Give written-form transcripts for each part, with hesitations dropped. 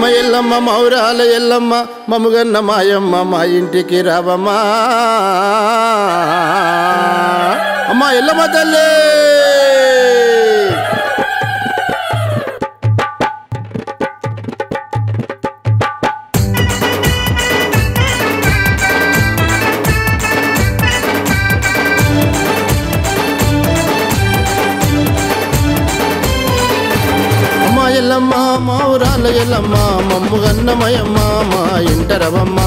అమ్మ ఎల్లమ్మ మౌరాల ఎల్లమ్మ మముగన్న మాయమ్మ మా ఇంటికి రావమ్మా అమ్మ ఎల్లమ్మ తల్లి ఎల్లమ్మ మౌరాల ఎల్లమ్మ మమ్ముగన్న మాయమ్మ మా ఇంటరవమ్మ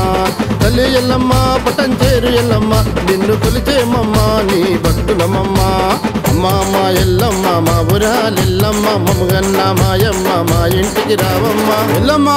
తల్లి ఎల్లమ్మ పటంచేరు ఎల్లమ్మ నిన్ను కొలిచేమమ్మ నీ భక్తులమమ్మ అమ్మ మా ఎల్లమ్మ మా ఊరాలెల్లమ్మ మమ్ముగన్న మాయమ్మ మా ఇంటికి రావమ్మ ఎల్లమ్మ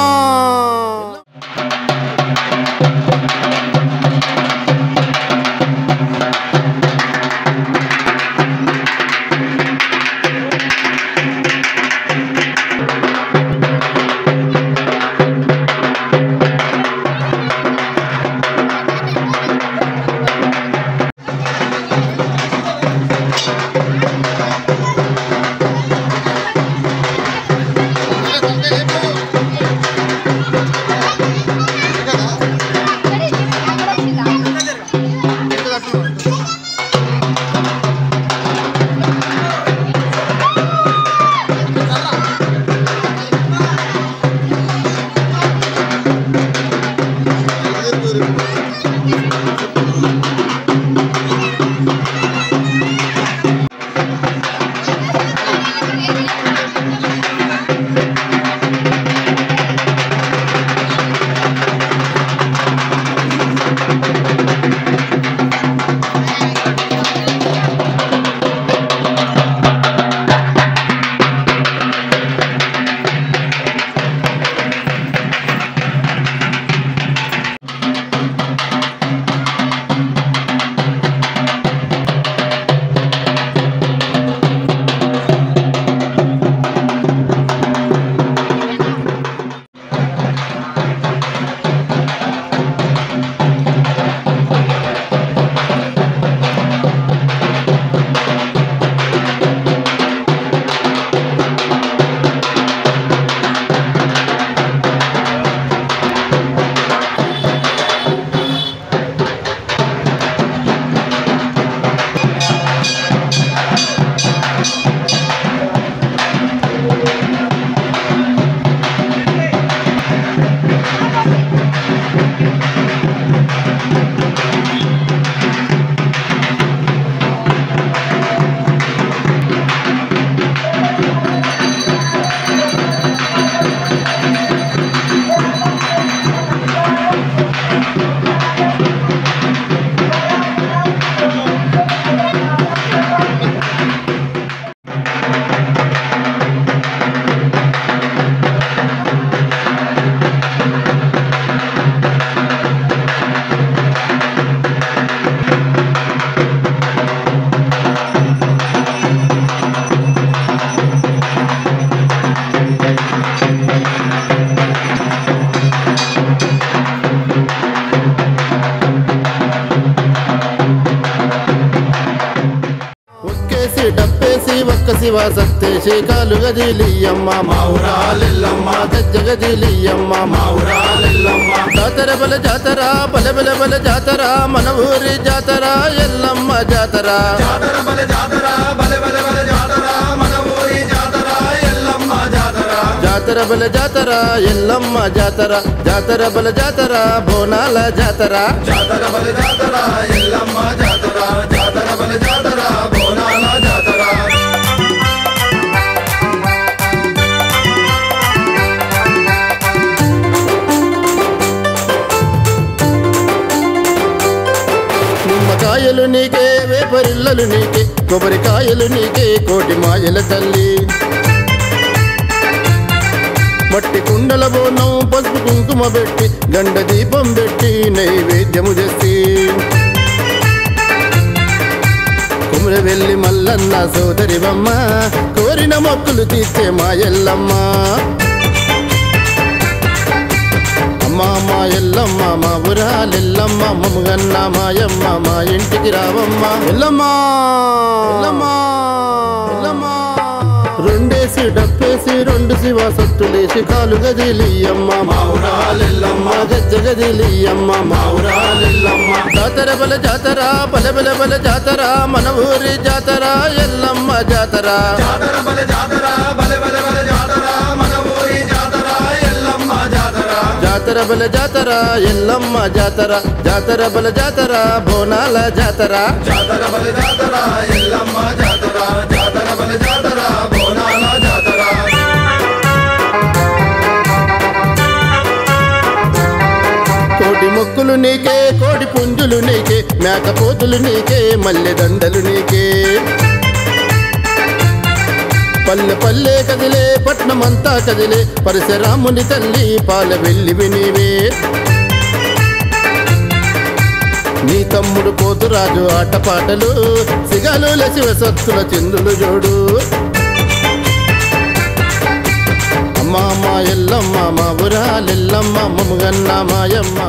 శివ సత్తేశి కాలు గదిలియమ్మ మౌరాలెల్లమ్మ గజ్జగదిలియమ్మ మౌరాలెల్లమ్మ జాతర బల జాతర బల బల బల జాతర మన ఊరి జాతర ఎల్లమ్మ జాతర జాతర బల జాతర బల బల బల జాతర మన ఊరి జాతర ఎల్లమ్మ జాతర జాతర బల జాతర ఎల్లమ్మ జాతర జాతర బల జాతర బోనాల జాతర జాతర బల జాతర ఎల్లమ్మ జాతర జాతర బల జాతర బోనాల జాతర నిమ్మకాయలు నీకే వేపరిల్లలు నీకే కొబ్బరికాయలు నీకే కోటి మాయల తల్లి మట్టి కుండల బోనం పసుపు కుంకుమ పెట్టి గండ దీపం పెట్టి నైవేద్యము చేసి కుమర వెళ్ళి మల్లన్న సోదరివమ్మ కోరిన మొక్కులు తీర్చే మా ఎల్లమ్మ అమ్మ మా ఎల్లమ్మ మా ఊరాలెల్లమ్మ మమ్ముగన్న మాయమ్మ మా ఇంటికి రావమ్మ ఎల్లమ్మ ఎల్లమ్మ ఎల్లమ్మ రెండేసి డప్పేసి రెండు శివ సత్తులేసి కాలు గదిలియమ్మ మా ఊరాలెల్లమ్మ గజ్జ గదిలియమ్మ మా ఊరాలెల్లమ్మ జాతర బల జాతర బల బల బల జాతర మన ఊరి జాతర ఎల్లమ్మ జాతర జాతర బల జాతర బల బల బల జాతర మన ఊరి జాతర ఎల్లమ్మ జాతర జాతర బల జాతర ఎల్లమ్మ జాతర జాతర బల జాతర బోనాల జాతర జాతర బల జాతర ఎల్లమ్మ జాతర జాతర బల జాతర బోనాల జాతర కోటి మొక్కులు నీకే కోడి పుంజులు నీకే మేకపోతులు నీకే మల్లె దండలు నీకే పల్లె పల్లె కదిలే పట్నమంతా కదిలే పరశురాముని తల్లి పాల వెల్లివి నీవే నీ తమ్ముడు పోతురాజు ఆటపాటలు సిగాలుల శివ సత్తుల చిందులు జోడు అమ్మ మా ఎల్లమ్మ మా ఊరాలెల్లమ్మ మముగన్న మాయమ్మ